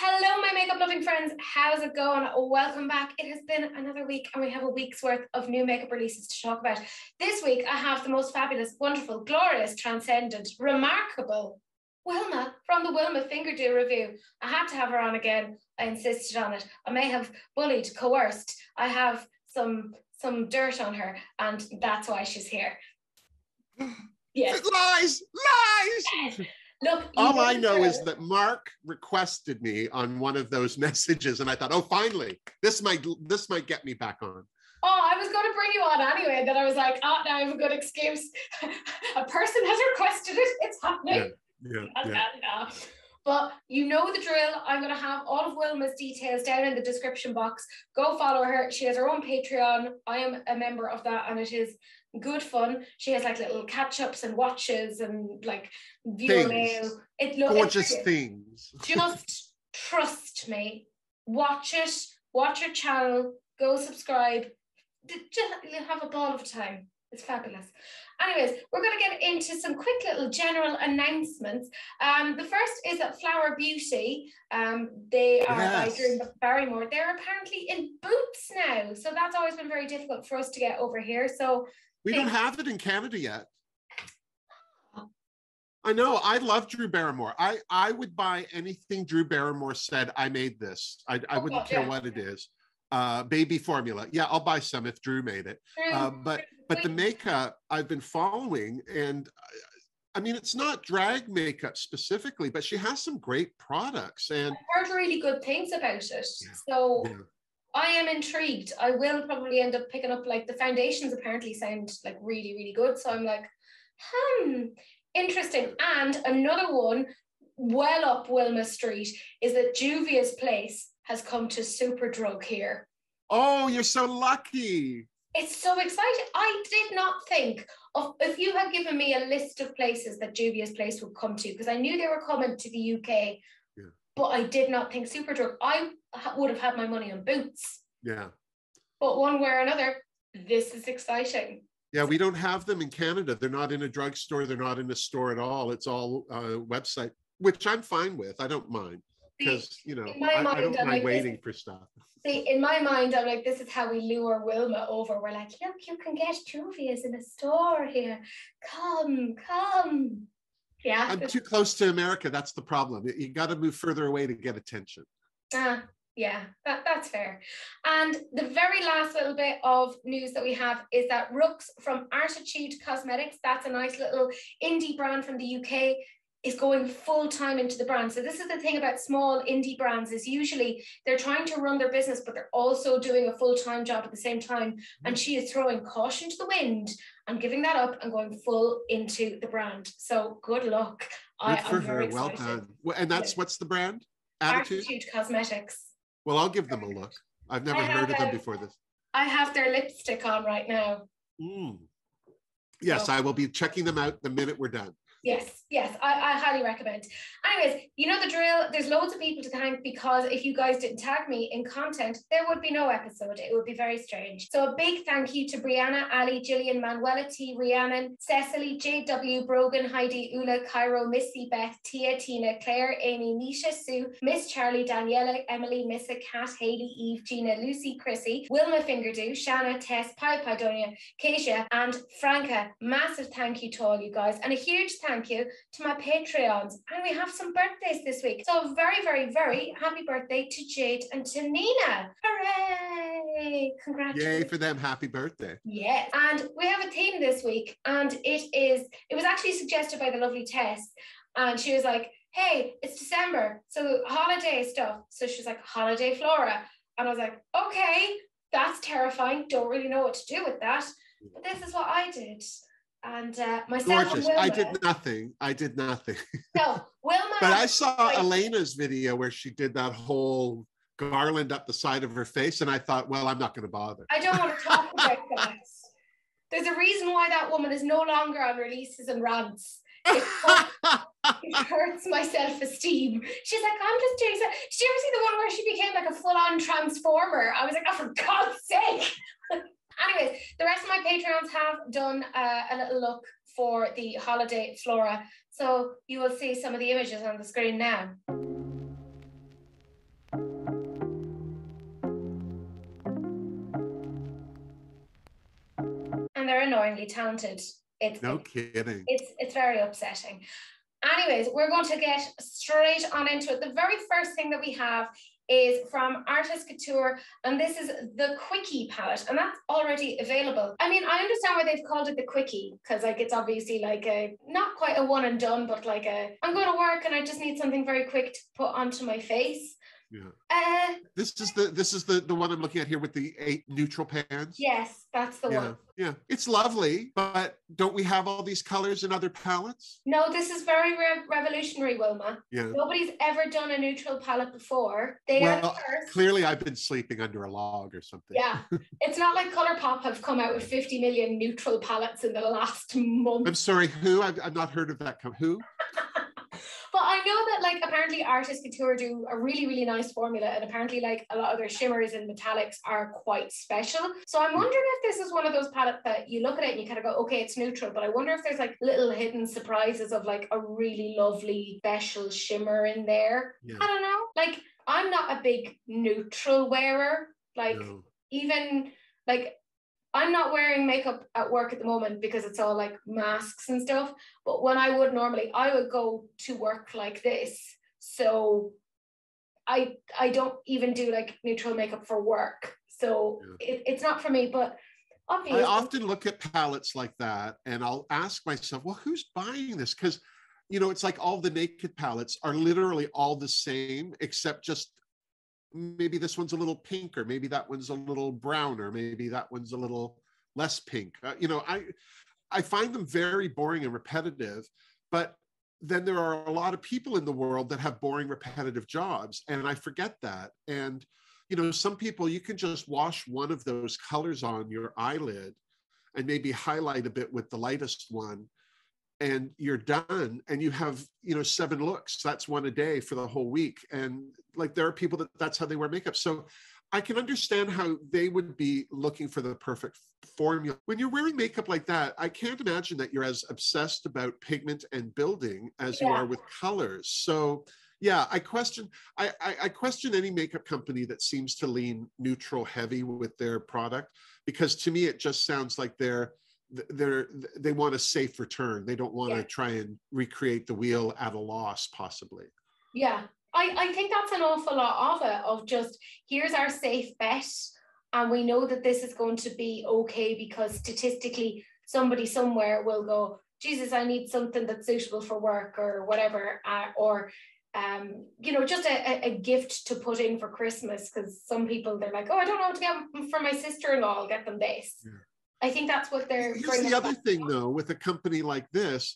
Hello, my makeup loving friends. How's it going? Welcome back. It has been another week and we have a week's worth of new makeup releases to talk about. This week, I have the most fabulous, wonderful, glorious, transcendent, remarkable Wilma from the Wilma Finger Do review. I had to have her on again. I insisted on it. I may have bullied, coerced. I have some dirt on her and that's why she's here. Yes. Lies! Look, all I know is that Mark requested me on one of those messages, and I thought, oh, finally, this might get me back on. Oh, I was going to bring you on anyway, and then I was like, oh, now I have a good excuse. A person has requested it. It's happening. Yeah. But you know the drill. I'm going to have all of Wilma's details down in the description box. Go follow her. She has her own Patreon. I am a member of that, and it is good fun. She has like little catch-ups and watches and like viewer mail. Gorgeous things. Just trust me. Watch it. Watch her channel. Go subscribe. You'll have a ball of time. It's fabulous. Anyways, we're going to get into some quick little general announcements. The first is that Flower Beauty, they are by Drew Barrymore. They're apparently in Boots now. So that's always been very difficult for us to get over here. So we don't have it in Canada yet. I know. I love Drew Barrymore. I would buy anything Drew Barrymore said, I made this. I wouldn't care what it is. Baby formula. Yeah, I'll buy some if Drew made it. But the makeup I've been following, and I mean, it's not drag makeup specifically, but she has some great products. And I've heard really good things about it. So I am intrigued. I will probably end up picking up, like, the foundations apparently sound like really, really good. So I'm like, interesting. And another one, well up Wilma Street, is that Olivias Place has come to Superdrug here. Oh, you're so lucky. It's so exciting. I did not think of, if you had given me a list of places that Olivias Place would come to, because I knew they were coming to the UK, but I did not think Superdrug. I would have had my money on Boots. Yeah. But one way or another, this is exciting. Yeah, we don't have them in Canada. They're not in a drugstore. They're not in a store at all. It's all website, which I'm fine with. I don't mind. Because, you know, I don't mind waiting for stuff. See, in my mind, I'm like, this is how we lure Wilma over. We're like, look, you can get Olivias in a store here. Come. Yeah. I'm too close to America. That's the problem. You got to move further away to get attention. Yeah, that's fair. And the very last little bit of news that we have is that Rooks from Artitude Cosmetics, that's a nice little indie brand from the UK, is going full-time into the brand. So this is the thing about small indie brands, is usually they're trying to run their business, but they're also doing a full-time job at the same time. And she is throwing caution to the wind and giving that up and going full into the brand. So good luck. Good for her. Well done. And that's, what's the brand? Artitude Cosmetics. Well, I'll give them a look. I've never heard of them before this. I have their lipstick on right now. Yes, so I will be checking them out the minute we're done. Yes, I highly recommend. Anyways, you know the drill. There's loads of people to thank, because if you guys didn't tag me in content, there would be no episode. It would be very strange. So a big thank you to Brianna, Ali, Gillian, Manuela T, Rhiannon, Cecily, JW, Brogan, Heidi, Ula, Cairo, Missy, Beth, Tia, Tina, Claire, Amy, Nisha, Sue, Miss Charlie, Daniela, Emily, Missa, Kat, Hayley, Eve, Gina, Lucy, Chrissy, Wilma Fingerdo, Shanna, Tess, Pi, Donia, Keisha, and Franca. Massive thank you to all you guys, and a huge thank you to my Patreons. And we have some birthdays this week. So very, very, very happy birthday to Jade and to Nina. Hooray! Congratulations. Yay for them. Happy birthday. Yes. And we have a theme this week, and it was actually suggested by the lovely Tess. And she was like, hey, it's December, so holiday stuff. So she's like, holiday flora. And I was like, okay, that's terrifying. Don't really know what to do with that. But this is what I did. And myself gorgeous. And Wilma, I did nothing. No, Wilma. But I saw Elena's video where she did that whole garland up the side of her face, and I thought, well, I'm not going to bother. I don't want to talk about that. There's a reason why that woman is no longer on releases and rants. It hurts my self-esteem. She's like, I'm just doing so. Did you ever see the one where she became like a full-on transformer? I was like, oh, for God's sake. Anyways, the rest of my Patreons have done a little look for the holiday flora. So you will see some of the images on the screen now. mind-blowingly talented. No kidding. It's very upsetting. Anyways, we're going to get straight on into it. The very first thing that we have is from Artist Couture, and this is the Quickie palette, and that's already available. I mean, I understand why they've called it the Quickie, because like it's obviously like a not quite a one and done, but like a I'm going to work and I just need something very quick to put onto my face. Yeah. This is the one I'm looking at here with the 8 neutral pans. Yes, that's the one. Yeah, it's lovely, but don't we have all these colors in other palettes? No, this is very revolutionary, Wilma. Yeah. Nobody's ever done a neutral palette before. They are the first. Clearly I've been sleeping under a log or something. Yeah. It's not like Colourpop have come out with 50 million neutral palettes in the last month. I'm sorry, who? I've not heard of that. Who? But I know that like apparently Artist Couture do a really, really nice formula, and apparently like a lot of their shimmers and metallics are quite special. So I'm wondering if this is one of those palettes that you look at it and you kind of go, okay, it's neutral, but I wonder if there's like little hidden surprises of like a really lovely special shimmer in there. Yeah. I don't know. Like I'm not a big neutral wearer. Like even like I'm not wearing makeup at work at the moment because it's all like masks and stuff. But when I would normally, I would go to work like this. So I don't even do like neutral makeup for work. So it's not for me, but obviously. I often look at palettes like that and I'll ask myself, well, who's buying this? Because, you know, it's like all the naked palettes are literally all the same, except just maybe this one's a little pinker, maybe that one's a little browner, maybe that one's a little less pink. You know, I find them very boring and repetitive, but then there are a lot of people in the world that have boring, repetitive jobs, and I forget that. And, you know, some people, you can just wash one of those colors on your eyelid and maybe highlight a bit with the lightest one, and you're done, and you have, you know, 7 looks. That's one a day for the whole week. And like there are people that's how they wear makeup. So I can understand how they would be looking for the perfect formula. When you're wearing makeup like that, I can't imagine that you're as obsessed about pigment and building as you are with colors. So yeah, I question any makeup company that seems to lean neutral heavy with their product, because to me it just sounds like they want a safe return. They don't want to try and recreate the wheel at a loss, possibly. Yeah, I think that's an awful lot of it, of just here's our safe bet, and we know that this is going to be okay because statistically somebody somewhere will go, Jesus, I need something that's suitable for work or whatever, or you know, just a gift to put in for Christmas, because some people, they're like, oh, I don't know what to get for my sister-in-law, I'll get them this. Yeah. I think that's what they're. Here's the other thing, though, with a company like this.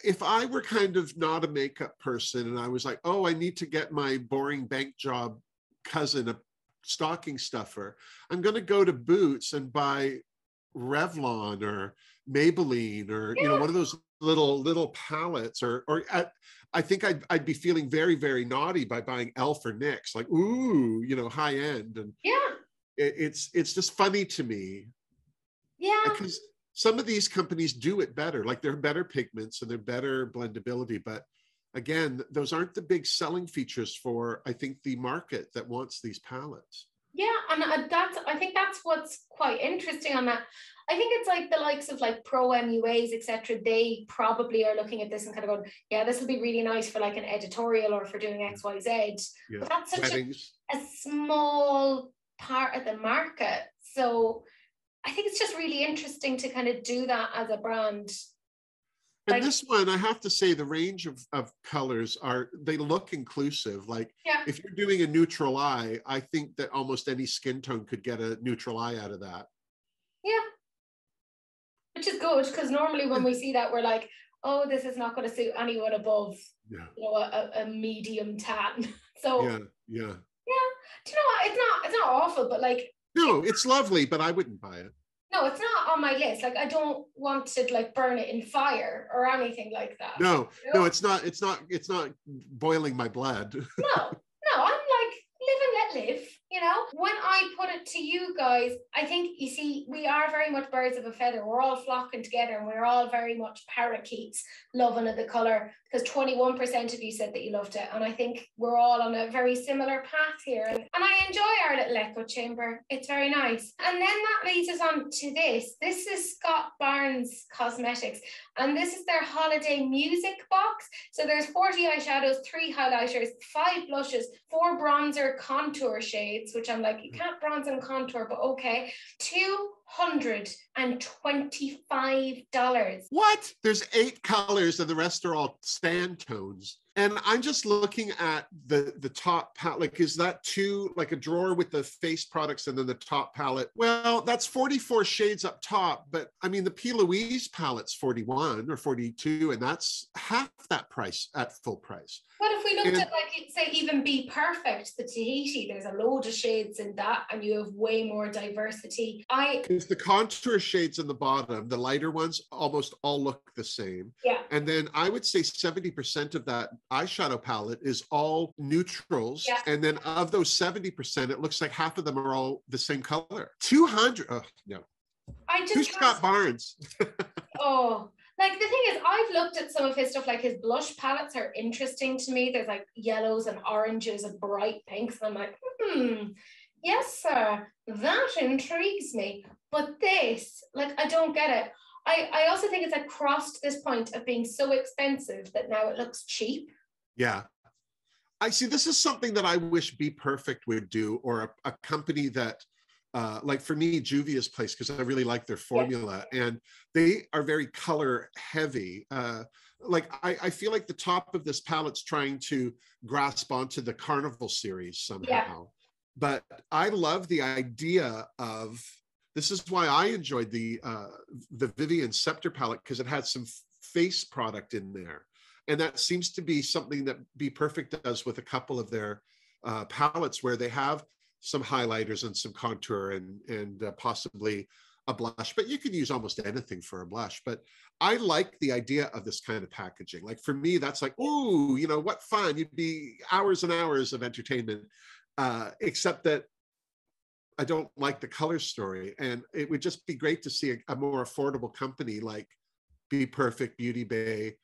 If I were kind of not a makeup person and I was like, oh, I need to get my boring bank job cousin a stocking stuffer, I'm going to go to Boots and buy Revlon or Maybelline or you know, one of those little palettes, or I think I'd be feeling very, very naughty by buying Elf or NYX, like, ooh, you know, high end. And it's just funny to me. Yeah, because some of these companies do it better, like they're better pigments and they're better blendability. But again, those aren't the big selling features for, I think, the market that wants these palettes. Yeah, and I think that's what's quite interesting on that. I think it's like the likes of like pro MUAs, etc. They probably are looking at this and kind of going, yeah, this will be really nice for like an editorial or for doing XYZ. Yeah. But that's such a small part of the market. So I think it's just really interesting to kind of do that as a brand. And like, this one, I have to say, the range of colors they look inclusive. Like if you're doing a neutral eye, I think that almost any skin tone could get a neutral eye out of that. Yeah. Which is good, because normally when we see that, we're like, oh, this is not going to suit anyone above you know, a medium tan. So yeah. Do you know what? It's not awful, but like, no, it's lovely, but I wouldn't buy it. No, it's not on my list. Like, I don't want to like burn it in fire or anything like that. No, you know? No, it's not boiling my blood. No, I'm like, live and let live. You know, when I put it to you guys, I think, you see, we are very much birds of a feather. We're all flocking together and we're all very much parakeets loving the colour, because 21% of you said that you loved it. And I think we're all on a very similar path here. And I enjoy our little echo chamber. It's very nice. And then that leads us on to this. This is Scott Barnes Cosmetics. And this is their holiday music box. So there's 40 eyeshadows, 3 highlighters, 5 blushes, 4 bronzer contour shades, which I'm like, you can't bronze and contour, but okay. $225. What? There's 8 colors and the rest are all sand tones. And I'm just looking at the top palette. Like, is that like a drawer with the face products and then the top palette? Well, that's 44 shades up top. But I mean, the P. Louise palette's 41 or 42, and that's half that price at full price. What if we looked at, like, say, even Be Perfect, the Tahiti? There's a load of shades in that, and you have way more diversity. Because the contour shades in the bottom, the lighter ones, almost all look the same. Yeah. And then I would say 70% of that eyeshadow palette is all neutrals. Yeah. And then of those 70%, it looks like half of them are all the same color. 200. Oh, no. Who's Scott Barnes? Oh. Like, the thing is, I've looked at some of his stuff, like his blush palettes are interesting to me. There's like yellows and oranges and bright pinks. And I'm like, yes, sir, that intrigues me. But this, like, I don't get it. I also think it's like crossed this point of being so expensive that now it looks cheap. Yeah. I see. This is something that I wish Be Perfect would do, or a company that, like for me, Juvia's Place, because I really like their formula, and they are very color heavy. Like I feel like the top of this palette's trying to grasp onto the Carnival series somehow. But I love the idea of, this is why I enjoyed the Vivian Scepter palette, because it had some face product in there. And that seems to be something that Be Perfect does with a couple of their palettes, where they have some highlighters and some contour and possibly a blush, but you could use almost anything for a blush. But I like the idea of this kind of packaging. Like, for me, that's like, ooh, you know, what fun. You'd be hours and hours of entertainment, except that I don't like the color story. And it would just be great to see a more affordable company like Be Perfect, Beauty Bay,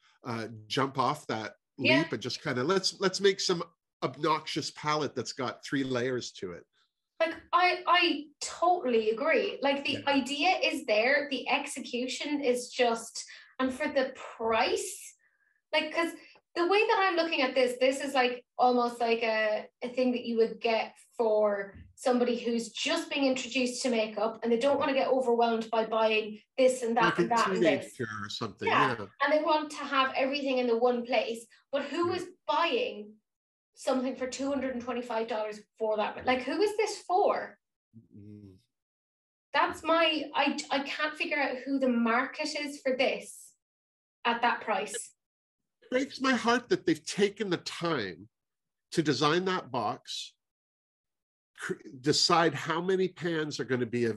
jump off that leap and just kind of let's make some obnoxious palette that's got 3 layers to it. Like, I totally agree. Like, the idea is there, the execution is just, and for the price, like, because the way that I'm looking at this is like almost like a thing that you would get for somebody who's just being introduced to makeup and they don't want to get overwhelmed by buying this and that, like, and that and this or something. And they want to have everything in the one place. But who is buying something for $225 for that? Like, who is this for? That's my, I can't figure out who the market is for this at that price. It breaks my heart that they've taken the time to design that box, decide how many pans are going to be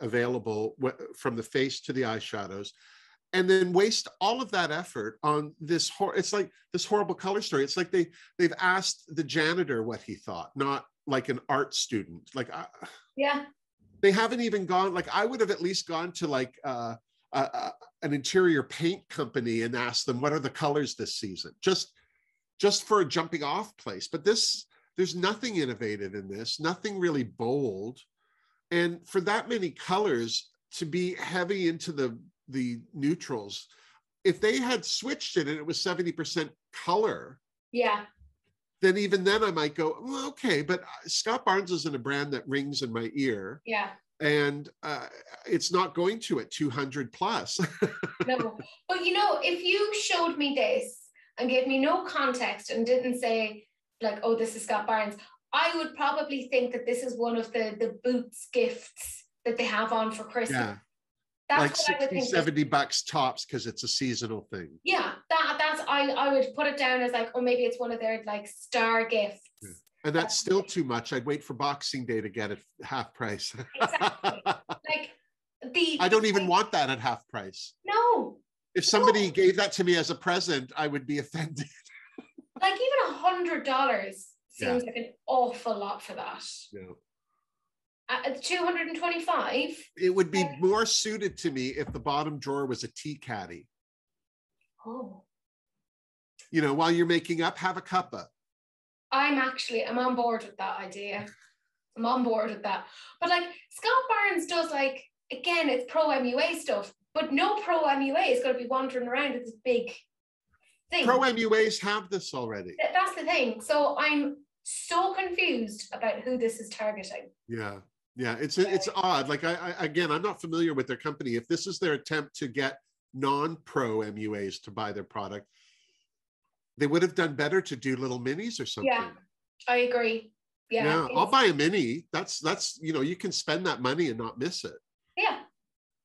available from the face to the eyeshadows, and then waste all of that effort on this. It's like this horrible color story. It's like they've asked the janitor what he thought, not like an art student. Like, they haven't even gone. Like, I would have at least gone to like an interior paint company and asked them, what are the colors this season? Just for a jumping off place. But there's nothing innovative in this, nothing really bold. And for that many colors to be heavy into the neutrals, if they had switched it and it was 70% color, then even then I might go, well, okay, but Scott Barnes isn't a brand that rings in my ear. And it's not going to at 200 plus. No, but you know, if you showed me this and gave me no context and didn't say like, oh, this is Scott Barnes, I would probably think that this is one of the Boots gifts that they have on for Christmas. That's like 60, 70 bucks tops, because it's a seasonal thing. That's I would put it down as like, oh, maybe it's one of their like star gifts. And that's still too much. I'd wait for Boxing Day to get it half price. Exactly. Like, I don't even want that at half price. No. If somebody gave that to me as a present, I would be offended. Like, even $100 seems like an awful lot for that. At 225? It would be more suited to me if the bottom drawer was a tea caddy. Oh. You know, while you're making up, have a cuppa. I'm on board with that idea. I'm on board with that. But like Scott Barnes does, like, again, it's pro MUA stuff, but no pro MUA is going to be wandering around with this big thing. Pro MUAs have this already. That's the thing. So I'm so confused about who this is targeting. Yeah. Yeah, it's odd. Like again, I'm not familiar with their company. If this is their attempt to get non-pro MUAs to buy their product, they would have done better to do little minis or something. Yeah, I agree. Yeah, I'll buy a mini. That's you know, you can spend that money and not miss it. Yeah,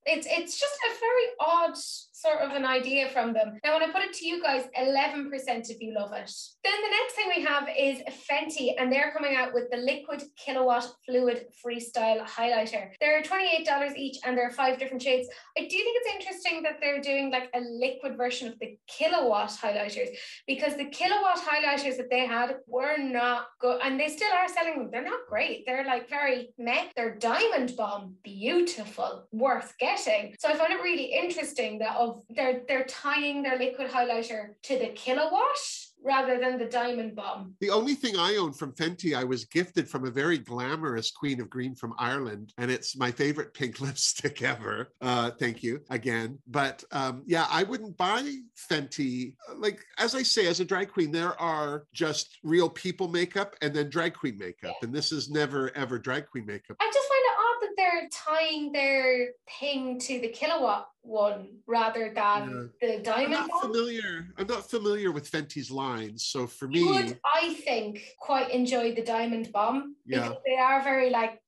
it's just a very odd sort of an idea from them. Now, when I put it to you guys, 11% if you love it. Then the next thing we have is Fenty, and they're coming out with the Liquid Kilowatt Fluid Freestyle Highlighter. They're $28 each, and there are 5 different shades. I do think it's interesting that they're doing like a liquid version of the Kilowatt highlighters, because the Kilowatt highlighters that they had were not good, and they still are selling them. They're not great. They're like very meh. They're Diamond Bomb, beautiful, worth getting. So I find it really interesting that they're tying their liquid highlighter to the Kilowatt rather than the Diamond Bomb. The only thing I own from Fenty, I was gifted from a very glamorous Queen of Green from Ireland, and it's my favorite pink lipstick ever. Thank you again. But yeah, I wouldn't buy Fenty. Like, as I say, as a drag queen, there are just real people makeup and then drag queen makeup. Yeah. And this is never, ever drag queen makeup. I just find it odd that they're tying their thing to the Kilowatt one rather than the Diamond Bomb. I'm not familiar with Fenty's lines, so for me, you would, I think, quite enjoy the Diamond Bomb because they are very like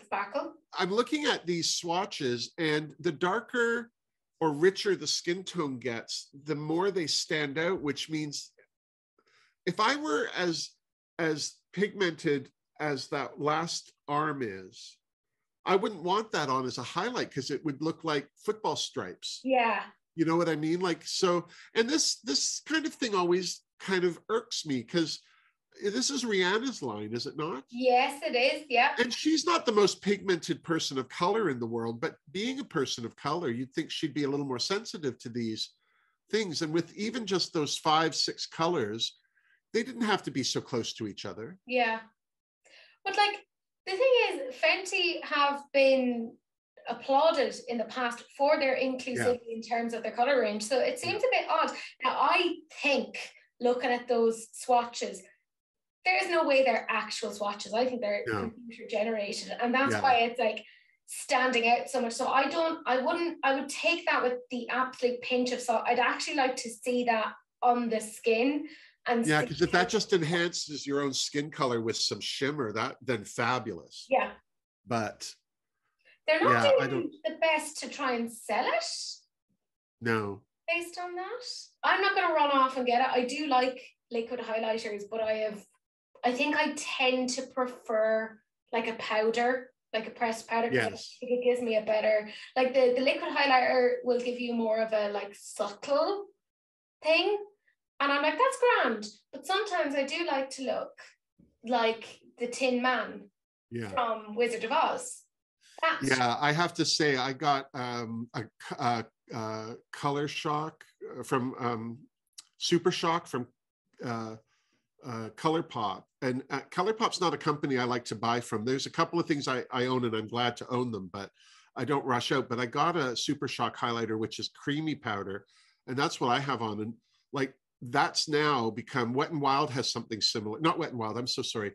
sparkle. I'm looking at these swatches, and the darker or richer the skin tone gets, the more they stand out, which means if I were as pigmented as that last arm is, I wouldn't want that on as a highlight because it would look like football stripes. Yeah. You know what I mean? Like, so, and this kind of thing always kind of irks me because this is Rihanna's line, is it not? Yes, it is. Yeah. And she's not the most pigmented person of color in the world, but being a person of color, you'd think she'd be a little more sensitive to these things. And with even just those 5-6 colors, they didn't have to be so close to each other. Yeah. But like, the thing is, Fenty have been applauded in the past for their inclusivity in terms of their color range. So it seems a bit odd. Now, I think looking at those swatches, there is no way they're actual swatches. I think they're computer generated. And that's why it's like standing out so much. So I would take that with the absolute pinch of salt. I'd actually like to see that on the skin. And yeah, because if that just enhances your own skin color with some shimmer, then fabulous. Yeah. But they're not doing the best to try and sell it. No. Based on that. I'm not going to run off and get it. I do like liquid highlighters, but I think I tend to prefer like a powder, like a pressed powder. Yes. I think it gives me a better, like the liquid highlighter will give you more of a like subtle thing. And I'm like, that's grand. But sometimes I do like to look like the Tin Man from Wizard of Oz. Yeah, I have to say, I got a color shock from Super Shock from Colourpop. And Colourpop's not a company I like to buy from. There's a couple of things I own and I'm glad to own them, but I don't rush out. But I got a Super Shock highlighter, which is creamy powder. And that's what I have on. And like, that's now become, Wet n Wild has something similar. Not Wet n Wild, I'm so sorry.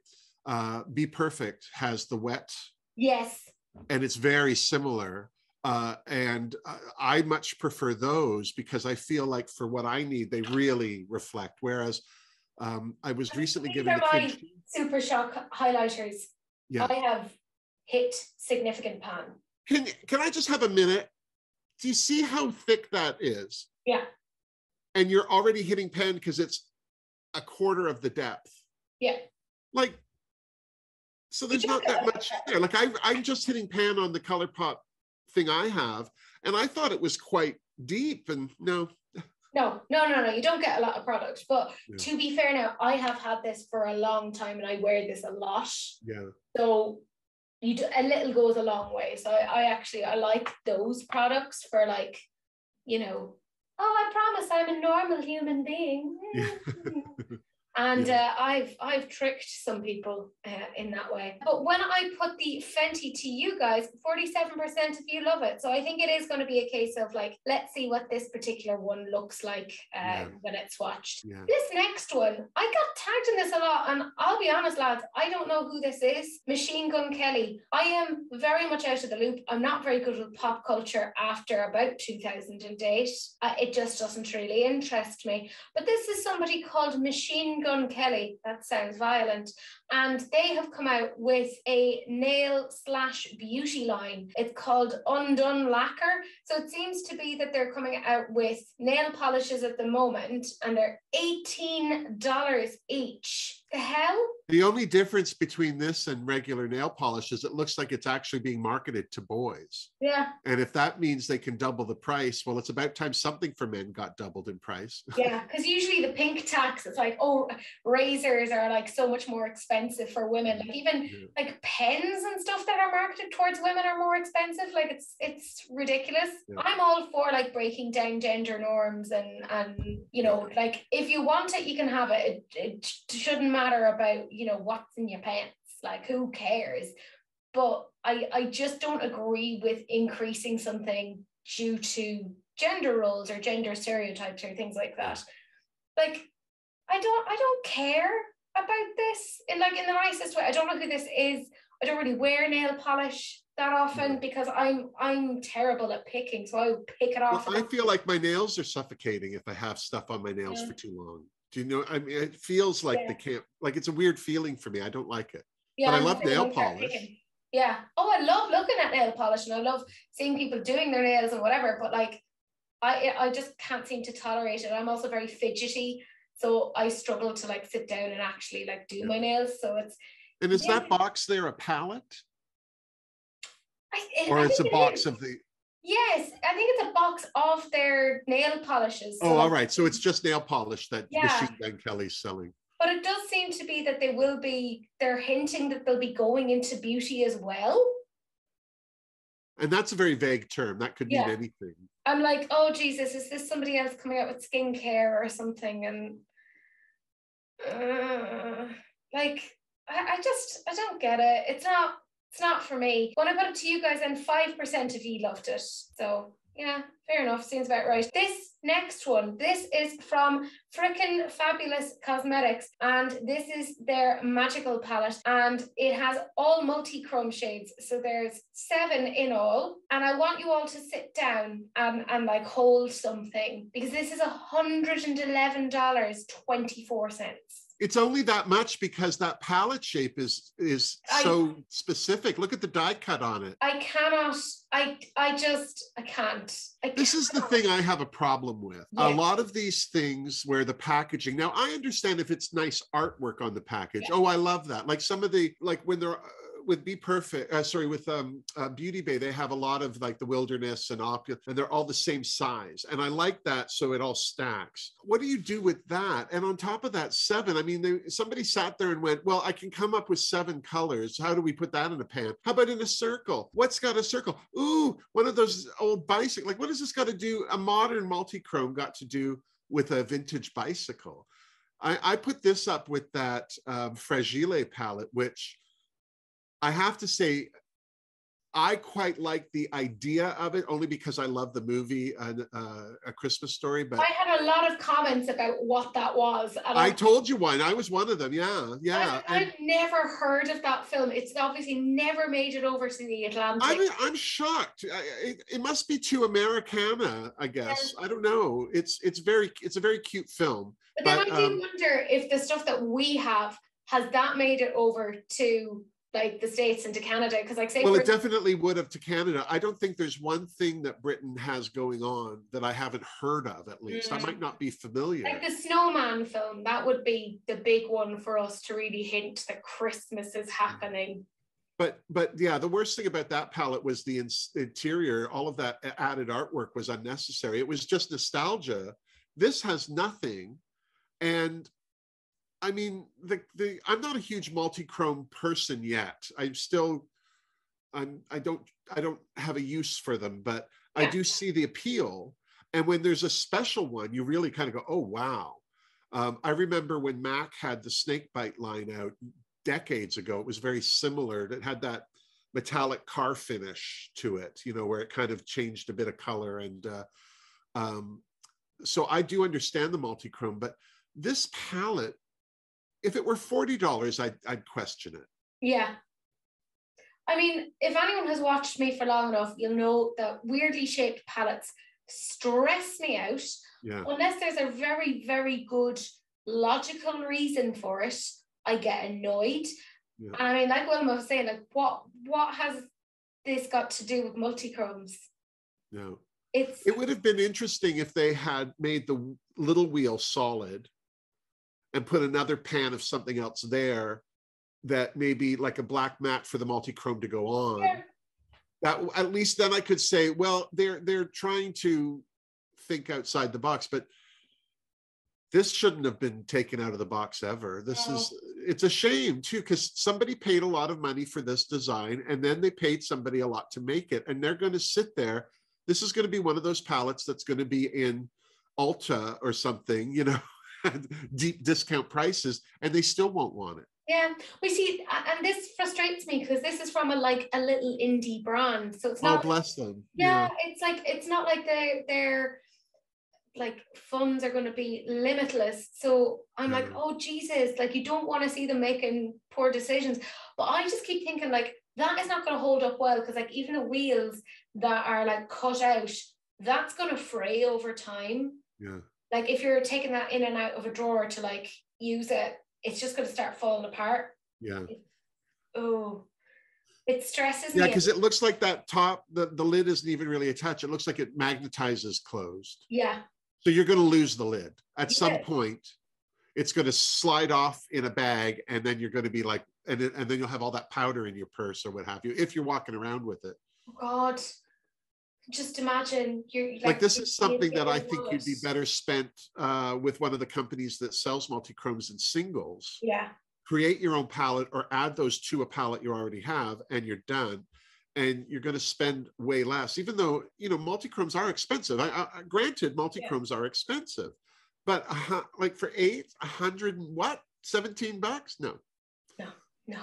Be Perfect has the wet. Yes. And it's very similar. And I much prefer those because I feel like for what I need, they really reflect. Whereas I was recently given the Super Shock highlighters. Yeah. I have hit significant pan. Can I just have a minute? Do you see how thick that is? Yeah. And you're already hitting pan because it's a quarter of the depth. Yeah. Like, so there's not that much there. Like I'm just hitting pan on the Colourpop thing I have, and I thought it was quite deep, and no. No, you don't get a lot of product. But to be fair now, I have had this for a long time and I wear this a lot. Yeah. So a little goes a long way. So I like those products for like, you know, oh, I promise I'm a normal human being. And I've tricked some people in that way. But when I put the Fenty to you guys, 47% of you love it. So I think it is going to be a case of like, let's see what this particular one looks like when it's swatched. Yeah. This next one, I got tagged in this a lot. And I'll be honest, lads, I don't know who this is. Machine Gun Kelly. I am very much out of the loop. I'm not very good with pop culture after about 2008. It just doesn't really interest me. But this is somebody called Machine Gun Kelly. That sounds violent. And they have come out with a nail/beauty line. It's called Undone Lacquer. So it seems to be that they're coming out with nail polishes at the moment, and they're $18 each. The hell? The only difference between this and regular nail polish is it looks like it's actually being marketed to boys. Yeah. And if that means they can double the price, well, it's about time something for men got doubled in price. Yeah, because usually the pink tax, it's like, oh, razors are like so much more expensive for women. Like even like pens and stuff that are marketed towards women are more expensive. Like it's ridiculous. Yeah. I'm all for like breaking down gender norms and you know, like if you want it, you can have it. It shouldn't matter about, you know, what's in your pants. Like who cares? But I just don't agree with increasing something due to gender roles or gender stereotypes or things like that. Like I don't care about this in the nicest way. I don't know who this is. I don't really wear nail polish that often because I'm terrible at picking, so I would pick it off. Well, I feel like my nails are suffocating if I have stuff on my nails for too long. Do you know? I mean, it feels like they can't. Like it's a weird feeling for me. I don't like it. Yeah, but I love nail polish. Yeah. Oh, I love looking at nail polish, and I love seeing people doing their nails and whatever. But like, I just can't seem to tolerate it. I'm also very fidgety, so I struggle to like sit down and actually like do my nails. So it's. And is that box there a palette? Or it's a box of the. Yes, I think it's a box of their nail polishes. So all right. So it's just nail polish that Machine Gun Kelly's selling. But it does seem to be that they're hinting that they'll be going into beauty as well. And that's a very vague term. That could mean anything. I'm like, oh, Jesus, is this somebody else coming out with skincare or something? And like, I don't get it. It's not for me. When I put it to you guys, then 5% of you loved it. So yeah, fair enough. Seems about right. This next one, this is from Frickin' Fabulous Cosmetics, and this is their magical palette, and it has all multi-chrome shades. So there's 7 in all, and I want you all to sit down and like hold something, because this is $111.24. It's only that much because that palette shape is so specific. Look at the die cut on it. I cannot. I can't. This is the thing I have a problem with. Yeah. A lot of these things where the packaging. Now I understand if it's nice artwork on the package. Yeah. Oh, I love that. Like some of the when they're. With Be Perfect, with Beauty Bay, they have a lot of like the Wilderness and Opulence, and they're all the same size. And I like that, so it all stacks. What do you do with that? And on top of that, 7, I mean, somebody sat there and went, well, I can come up with 7 colors. How do we put that in a pan? How about in a circle? What's got a circle? Ooh, one of those old bicycles. Like, what does this got to do? A modern multi-chrome got to do with a vintage bicycle. I put this up with that Fragile palette, which I have to say, I quite like the idea of it, only because I love the movie A Christmas Story. But I had a lot of comments about what that was. And I told you one. I was one of them. Yeah. I've never heard of that film. It's obviously never made it over to the Atlantic. I'm shocked. It must be too Americana, I guess. I don't know. It's a very cute film. But then I do wonder if the stuff that we have, has that made it over to like the States and to Canada? Because like well, it definitely would have to Canada. I don't think there's one thing that Britain has going on that I haven't heard of, at least. I might not be familiar. Like the Snowman film, that would be the big one for us to really hint that Christmas is happening. But yeah, the worst thing about that palette was the interior. All of that added artwork was unnecessary. It was just nostalgia. This has nothing. And I mean, I'm not a huge multi-chrome person yet. I'm still I don't have a use for them, but Yeah. I do see the appeal. And when there's a special one, you really kind of go, oh, wow. I remember when MAC had the snakebite line out decades ago, it was very similar. It had that metallic car finish to it, you know, where it kind of changed a bit of color. And so I do understand the multi-chrome, but this palette, if it were $40, I'd question it. Yeah. I mean, if anyone has watched me for long enough, you'll know that weirdly shaped palettes stress me out. Yeah. Unless there's a very, very good logical reason for it, I get annoyed. Yeah. And I mean, like Wilma was saying, like, what has this got to do with multichromes? No. It would have been interesting if they had made the little wheel solid and put another pan of something else there that maybe like a black mat for the multi-chrome to go on. Yeah. That at least then I could say, well, they're trying to think outside the box, but this shouldn't have been taken out of the box ever. It's a shame too, because somebody paid a lot of money for this design and then they paid somebody a lot to make it. And they're going to sit there. This is going to be one of those palettes that's going to be in Ulta or something, you know, deep discount prices, and they still won't want it. Yeah, we see, and this frustrates me because this is from a little indie brand, so it's not. Oh, bless them. Yeah, it's not like their like funds are going to be limitless. So I'm like, oh Jesus, like you don't want to see them making poor decisions. But I just keep thinking like that is not going to hold up well, because like even the wheels that are like cut out, that's going to fray over time. Yeah. Like if you're taking that in and out of a drawer to like use it, it's just going to start falling apart. Yeah. It stresses me. Yeah, because it looks like that top, the lid isn't even really attached. It looks like it magnetizes closed. Yeah. So you're going to lose the lid. At some point, it's going to slide off in a bag, and then you're going to be like, and then you'll have all that powder in your purse or what have you, if you're walking around with it. Oh God. Just imagine you're like this is something that I think you'd be better spent with one of the companies that sells multi-chromes and singles. Yeah. Create your own palette or add those to a palette you already have, and you're done. And you're going to spend way less, even though, you know, multi-chromes are expensive. Granted, multi-chromes are expensive, but like for 100 and what? $17? No.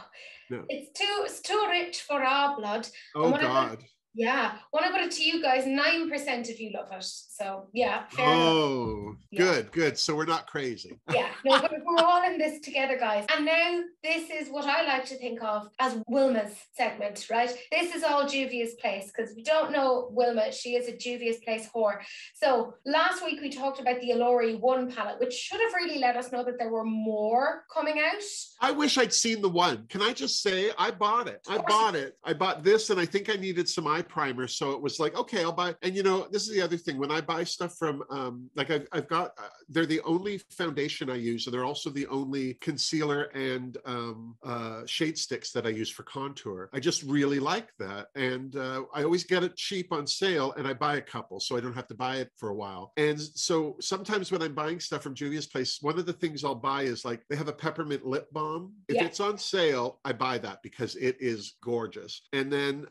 It's too rich for our blood. Oh God. Yeah, when I put it to you guys, 9% of you love it. So yeah, fair enough. Yeah. Good. So we're not crazy. Yeah, no, but we're all in this together, guys. And now this is what I like to think of as Wilma's segment, right? This is all Juvia's Place, because if you don't know Wilma, she is a Juvia's Place whore. So last week we talked about the Allure 1 palette, which should have really let us know that there were more coming out. I wish I'd seen the one. Can I just say, I bought it. I bought this, and I think I needed some eye primer, so it was like, okay, I'll buy. And you know, this is the other thing, when I buy stuff from like I've got they're the only foundation I use, and they're also the only concealer and shade sticks that I use for contour. I just really like that, and I always get it cheap on sale, and I buy a couple so I don't have to buy it for a while. And so sometimes when I'm buying stuff from Juvia's Place, one of the things I'll buy is like they have a peppermint lip balm. If it's on sale, I buy that because it is gorgeous. And then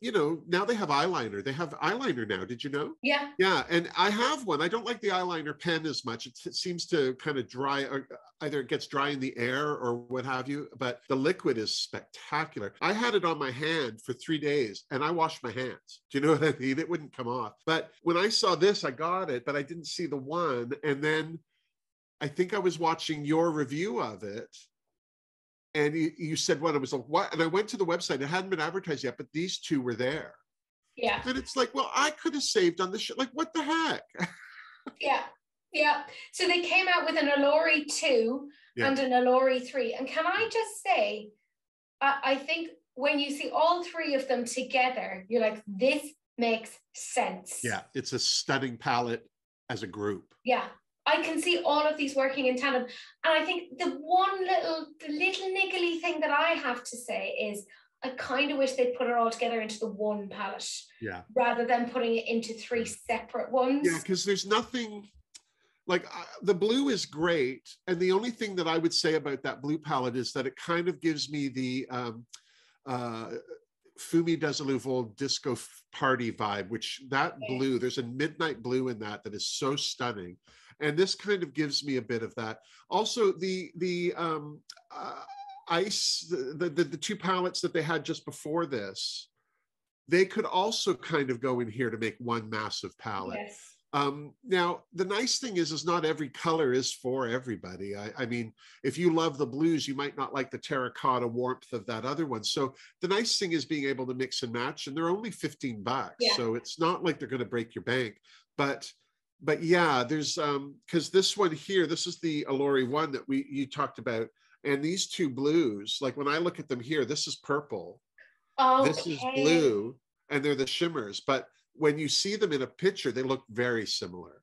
you know, now they have eyeliner. They have eyeliner now. Did you know? Yeah. Yeah. And I have one. I don't like the eyeliner pen as much. It seems to kind of dry, or either it gets dry in the air or what have you, but the liquid is spectacular. I had it on my hand for 3 days and I washed my hands. Do you know what I mean? It wouldn't come off. But when I saw this, I got it, but I didn't see the one. And then I think I was watching your review of it. And you said what? It was like, what? And I went to the website. It hadn't been advertised yet, but these two were there. Yeah. And it's like, well, I could have saved on this shit. Like, what the heck? Yeah. So they came out with an Allure 2 and an Allure 3. And can I just say, I think when you see all three of them together, you're like, this makes sense. Yeah, it's a stunning palette as a group. Yeah. I can see all of these working in tandem. And I think the little niggly thing that I have to say is I kind of wish they'd put it all together into the one palette. Yeah. Rather than putting it into 3 separate ones. Yeah, because there's nothing, like the blue is great. And the only thing that I would say about that blue palette is that it kind of gives me the, Fumi does a Louvre disco party vibe, which that blue, there's a midnight blue in that is so stunning. And this kind of gives me a bit of that. Also, the ice, the two palettes that they had just before this, they could also kind of go in here to make one massive palette. Yes. Now, the nice thing is not every color is for everybody. I mean, if you love the blues, you might not like the terracotta warmth of that other one. So the nice thing is being able to mix and match, and they're only $15. Yeah. So it's not like they're going to break your bank. But yeah, there's, because this one here, this is the Allure one that you talked about. And these two blues, like when I look at them here, this is purple. Okay. This is blue, and they're the shimmers. But when you see them in a picture, they look very similar.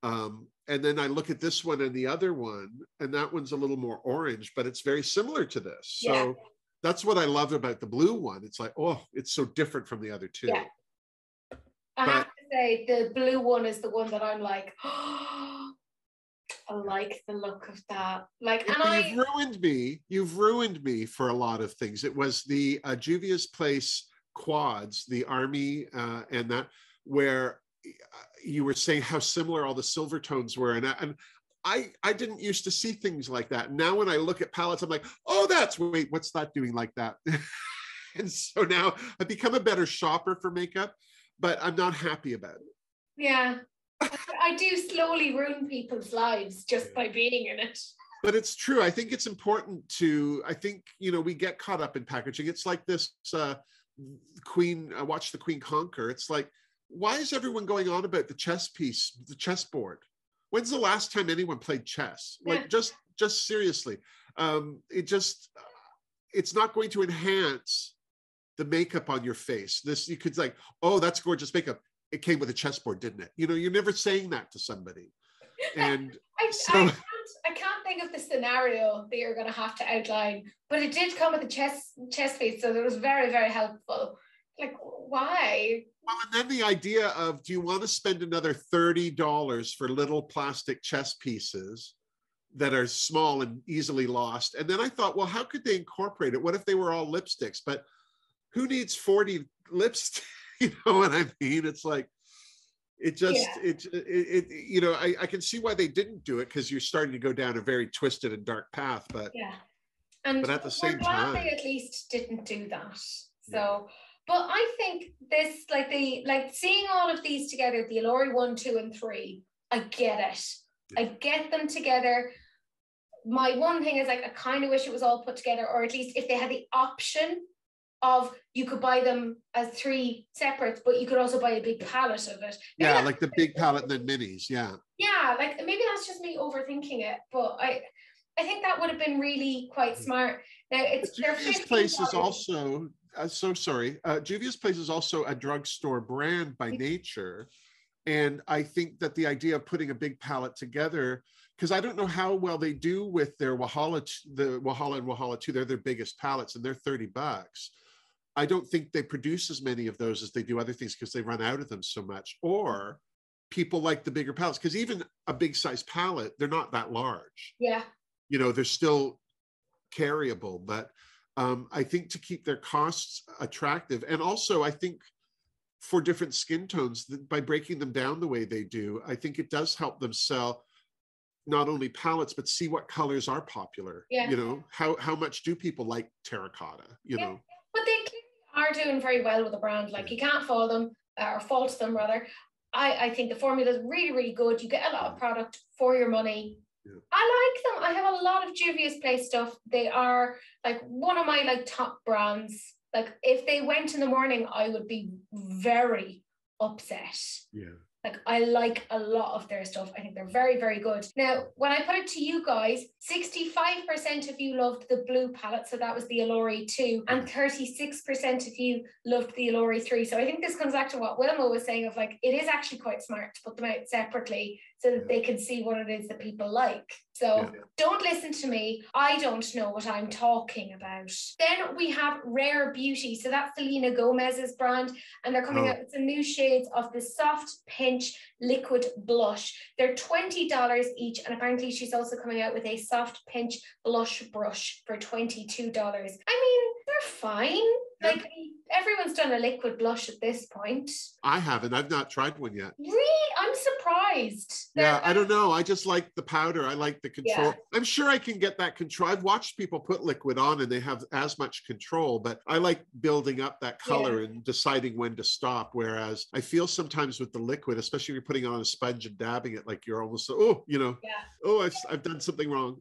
And then I look at this one and the other one, and that one's a little more orange, but it's very similar to this. So that's what I love about the blue one. It's like, oh, it's so different from the other two. Yeah. I have to say, the blue one is the one that I'm like, oh, I like the look of that. Like, and you've ruined me for a lot of things. It was the Juvia's Place quads, the army, and that, where you were saying how similar all the silver tones were, and I didn't used to see things like that. Now when I look at palettes, I'm like, oh, wait, what's that doing like that? And so now I've become a better shopper for makeup, but I'm not happy about it. Yeah, I do slowly ruin people's lives just by being in it. But it's true. I think it's important to, we get caught up in packaging. It's like this Queen, watch the Queen Conquer. It's like, why is everyone going on about the chess piece, the chessboard? When's the last time anyone played chess? Like, just seriously, it's not going to enhance the makeup on your face. You could like, oh, that's gorgeous makeup. It came with a chessboard, didn't it? You're never saying that to somebody. And I can't think of the scenario that you're going to have to outline, but it did come with a chess piece, so it was very, very helpful. Like, why? Well, and then the idea of, do you want to spend another $30 for little plastic chess pieces that are small and easily lost? And then I thought, well, how could they incorporate it? What if they were all lipsticks? But who needs 40 lipsticks? You know what I mean? It's like, I can see why they didn't do it, because you're starting to go down a very twisted and dark path, but but at the same time, they at least didn't do that. So, but I think this, like seeing all of these together, the Allure 1, 2, and 3, I get it. I get them together. My one thing is, like, I kind of wish it was all put together, or at least if they had the option of, you could buy them as 3 separates, but you could also buy a big palette of it. Maybe like the big palette and then minis. Yeah, like maybe that's just me overthinking it, but I think that would have been really quite smart. Now Juvia's Place is also Juvia's Place is also a drugstore brand by nature, and I think that the idea of putting a big palette together, because I don't know how well they do with their Wahala and Wahala 2, they're their biggest palettes, and they're $30. I don't think they produce as many of those as they do other things, because they run out of them so much. Or people like the bigger palettes, because even a big size palette, they're not that large. Yeah. They're still carryable. But I think to keep their costs attractive, and also I think for different skin tones, by breaking them down the way they do, I think it does help them sell not only palettes, but see what colors are popular. Yeah. How much do people like terracotta, know? But they are doing very well with the brand. Like, you can't fault them, or fault them rather. I think the formula is really, really good. You get a lot of product for your money. Yeah. I like them. I have a lot of Juvia's Place stuff. They are like one of my top brands. Like, if they went in the morning, I would be very upset. Yeah. Like, I like a lot of their stuff. I think they're very, very good. Now, when I put it to you guys, 65% of you loved the blue palette, so that was the Allure 2, and 36% of you loved the Allure 3. So I think this comes back to what Wilma was saying of, like, it is actually quite smart to put them out separately so that they can see what it is that people like. So don't listen to me. I don't know what I'm talking about. Then we have Rare Beauty. So that's Selena Gomez's brand, and they're coming out with some new shades of the Soft Pinch Liquid Blush. They're $20 each, and apparently she's also coming out with a Soft Pinch Blush Brush for $22. I mean, they're fine. Like, everyone's done a liquid blush at this point. I haven't. I've not tried one yet. Really? I'm surprised. Yeah, I don't know. I just like the powder. I like the control. Yeah. I'm sure I can get that control. I've watched people put liquid on and they have as much control, but I like building up that color and deciding when to stop. Whereas I feel sometimes with the liquid, especially if you're putting it on a sponge and dabbing it, like you're almost, oh, I've done something wrong.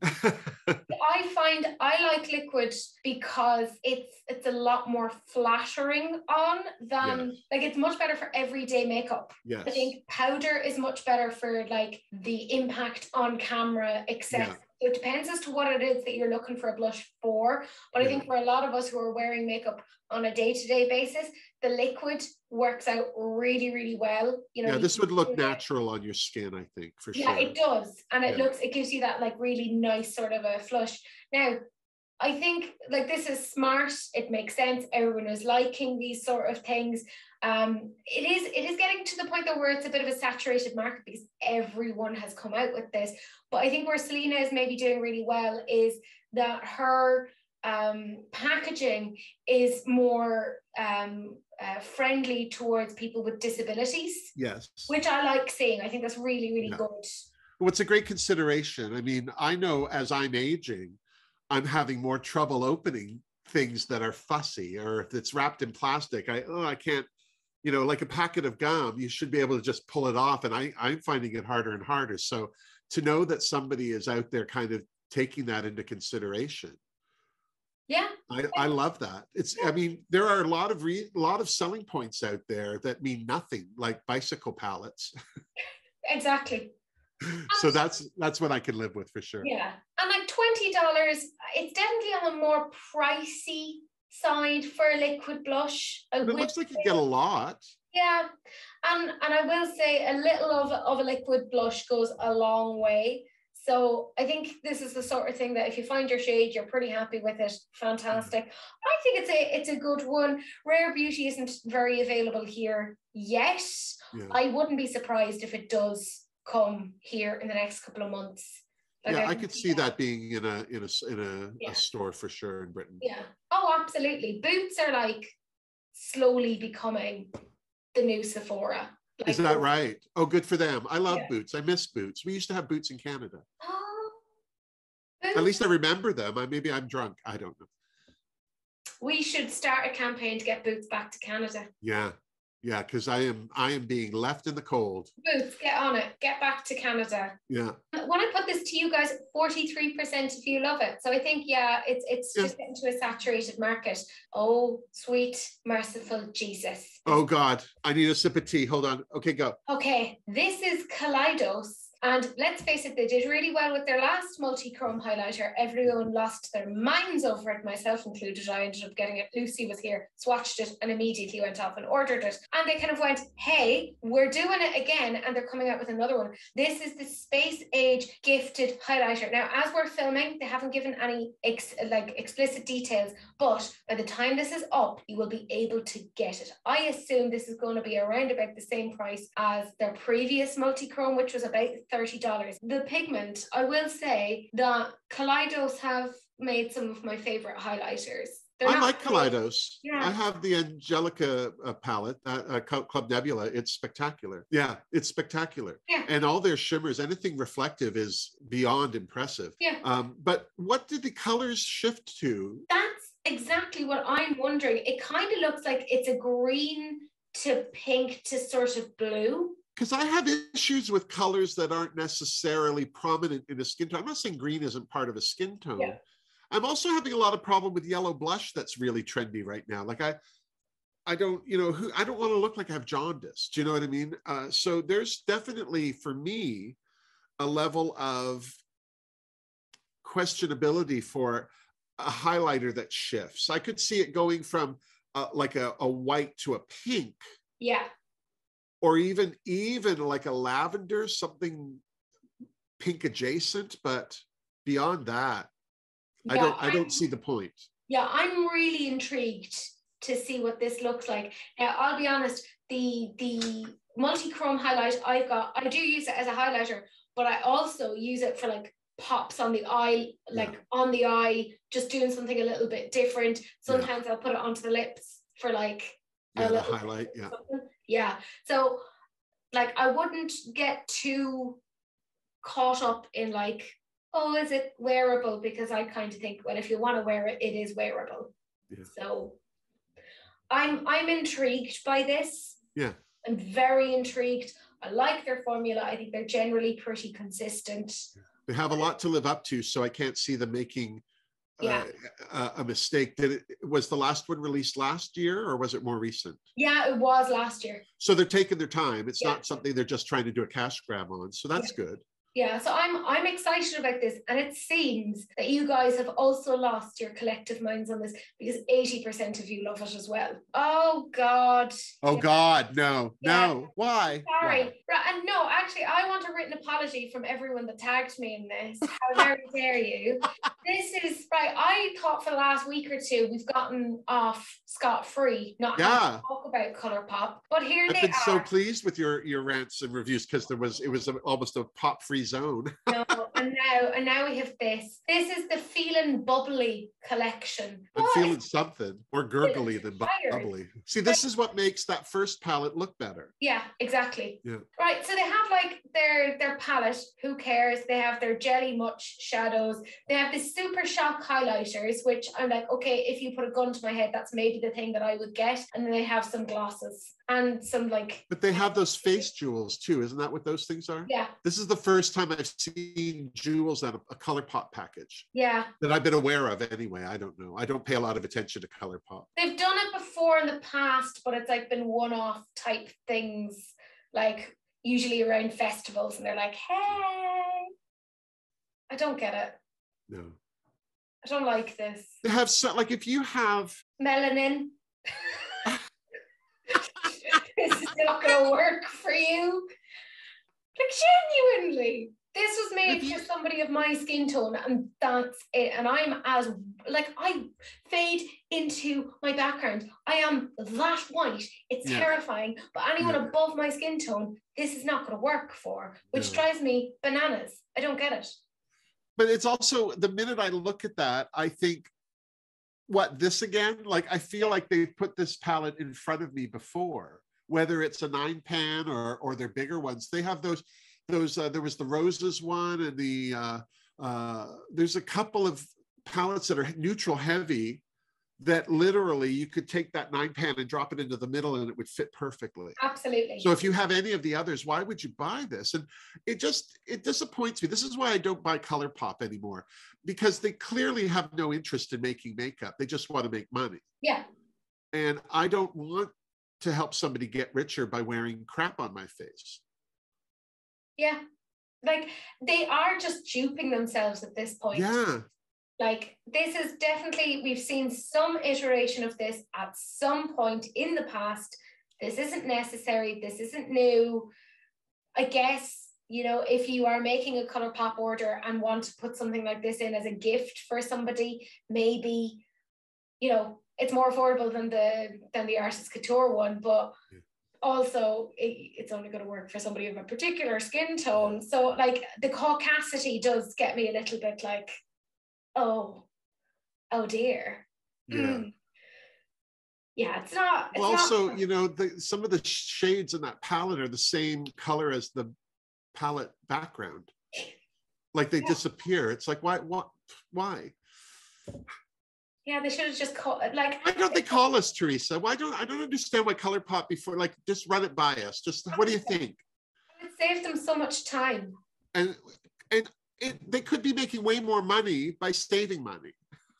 I find I like liquid because it's a lot more flattering on than like it's much better for everyday makeup. Yes. I think powder is much better for like the impact on camera, etc. So it depends as to what it is that you're looking for a blush for. But I think for a lot of us who are wearing makeup on a day-to-day basis, the liquid works out really, really well. This would look natural on your skin, I think, for sure. Yeah, it does. And it gives you that like really nice sort of a flush. Now, I think like this is smart. It makes sense. Everyone is liking these sort of things. It is getting to the point though where it's a bit of a saturated market because everyone has come out with this. But I think where Selena is maybe doing really well is that her packaging is more friendly towards people with disabilities. Yes. Which I like seeing. I think that's really, really good. Well, it's a great consideration. I mean, I know as I'm aging, I'm having more trouble opening things that are fussy, or if it's wrapped in plastic, I can't, like a packet of gum, you should be able to just pull it off. And I'm finding it harder and harder. So to know that somebody is out there kind of taking that into consideration. Yeah. I love that. I mean, there are a lot of selling points out there that mean nothing, like bicycle palettes. Exactly. So that's what I can live with for sure. Yeah. And like $20, it's definitely on a more pricey side for a liquid blush. But it looks like you get a lot. Yeah. And I will say a little of a liquid blush goes a long way. So I think this is the sort of thing that if you find your shade, you're pretty happy with it. Fantastic. I think it's a good one. Rare Beauty isn't very available here yet. Yeah. I wouldn't be surprised if it does come here in the next couple of months. Like I could see that being in a store for sure in Britain. Yeah. Oh, absolutely. Boots are like slowly becoming the new Sephora. Is that right? Oh, good for them. I love Boots. I miss Boots. We used to have Boots in Canada. Oh, at least I remember them. Maybe I'm drunk. I don't know. We should start a campaign to get Boots back to Canada. Yeah. Yeah, because I am being left in the cold. Boots, get on it. Get back to Canada. Yeah. When I put this to you guys, 43% of you love it. So I think, it's just getting to a saturated market. Oh, sweet, merciful Jesus. Oh, God. I need a sip of tea. Hold on. Okay, go. Okay. This is Kaleidos. And let's face it, they did really well with their last multi-chrome highlighter. Everyone lost their minds over it, myself included. I ended up getting it. Lucy was here, swatched it, and immediately went off and ordered it. And they kind of went, hey, we're doing it again. And they're coming out with another one. This is the Space Age Gifted Highlighter. Now, as we're filming, they haven't given any explicit details, but by the time this is up, you will be able to get it. I assume this is going to be around about the same price as their previous multi-chrome, which was about $30. The pigment, I will say that Kaleidos have made some of my favorite highlighters. I like Kaleidos. Yeah. I have the Angelica palette, Club Nebula. It's spectacular. Yeah, it's spectacular. Yeah. And all their shimmers, anything reflective is beyond impressive. Yeah. But what did the colors shift to? That's exactly what I'm wondering. It kind of looks like it's a green to pink to sort of blue. Because I have issues with colors that aren't necessarily prominent in a skin tone. I'm not saying green isn't part of a skin tone. Yeah. I'm also having a lot of problem with yellow blush that's really trendy right now. Like I don't want to look like I have jaundice. Do you know what I mean? So there's definitely, for me, a level of questionability for a highlighter that shifts. I could see it going from like a white to a pink. Yeah. Or even like a lavender, something pink adjacent, but beyond that, yeah, I don't see the point. Yeah, I'm really intrigued to see what this looks like. Now, I'll be honest, the multi-chrome highlight I got, I do use it as a highlighter, but I also use it for like pops on the eye, like on the eye, just doing something a little bit different. Sometimes I'll put it onto the lips for like the highlight. Yeah. So like I wouldn't get too caught up in like, oh, is it wearable? Because I kind of think, well, if you want to wear it, it is wearable. Yeah. So I'm intrigued by this. Yeah. I'm very intrigued. I like their formula. I think they're generally pretty consistent. They have a lot to live up to, so I can't see them making a mistake. Was the last one released last year, or was it more recent? Yeah, it was last year. So they're taking their time. It's not something they're just trying to do a cash grab on. So that's good. Yeah, so I'm excited about this, and it seems that you guys have also lost your collective minds on this because 80% of you love it as well. Oh God. Oh God, no. Why? Sorry. Why? And no, actually, I want a written apology from everyone that tagged me in this. How very dare you? This is right. I thought for the last week or two we've gotten off scot-free, not having to talk about Colourpop, but here I've they been are. so pleased with your rants and reviews because it was almost a pop-free zone. No, and now we have this. This is the Feeling Bubbly collection. I'm feeling something more gurgly than bubbly. See, this is what makes that first palette look better. Yeah, exactly. Yeah. Right. So they have like their palette. Who cares? They have their Jelly Much shadows. They have the Super Shock highlighters, which I'm like, okay, if you put a gun to my head, that's maybe the thing that I would get. And then they have some glosses and some like. But they have those face jewels too. Isn't that what those things are? Yeah. This is the first time I've seen jewels on a Colourpop package. Yeah. That I've been aware of anyway. I don't know. I don't pay a lot of attention to Colourpop. They've done it before in the past, but it's like been one-off type things, like usually around festivals, and they're like, hey, I don't get it. No. I don't like this. They have like if you have melanin. This is not gonna work for you. Like genuinely. This was made for somebody of my skin tone, and that's it. And I'm as like I fade into my background. I am that white. It's terrifying. But anyone above my skin tone, this is not going to work for, which drives me bananas. I don't get it. But it's also the minute I look at that, I think, what, this again? Like I feel like they've put this palette in front of me before, whether it's a 9-pan or their bigger ones. They have those. There was the roses one, and there's a couple of palettes that are neutral heavy that literally you could take that 9-pan and drop it into the middle and it would fit perfectly. Absolutely. So if you have any of the others, why would you buy this? And it disappoints me. This is why I don't buy Colourpop anymore, because they clearly have no interest in making makeup. They just want to make money. Yeah. And I don't want to help somebody get richer by wearing crap on my face. Yeah, like they are just duping themselves at this point. Yeah. Like this is definitely, we've seen some iteration of this at some point in the past. This isn't necessary. This isn't new. I guess, you know, if you are making a Colourpop order and want to put something like this in as a gift for somebody, maybe, you know, it's more affordable than the Artist Couture one, but also it's only going to work for somebody of a particular skin tone. So like the caucasity does get me a little bit like, oh dear. Yeah, it's not. It's also not... you know, some of the shades in that palette are the same color as the palette background. Like they disappear. It's like why? Yeah, they should have just called like. Why don't they call us, Teresa? I don't understand why Colourpop before, like, just run it by us. Just what do you think? It saved them so much time. And they could be making way more money by saving money.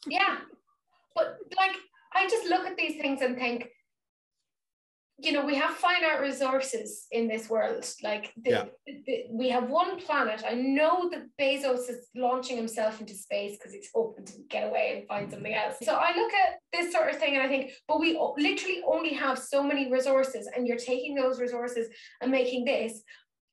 Yeah, but like I just look at these things and think, you know, we have fine art resources in this world. Like we have one planet. I know that Bezos is launching himself into space because he's hoping to get away and find something else. So I look at this sort of thing and I think, but we literally only have so many resources, and you're taking those resources and making this,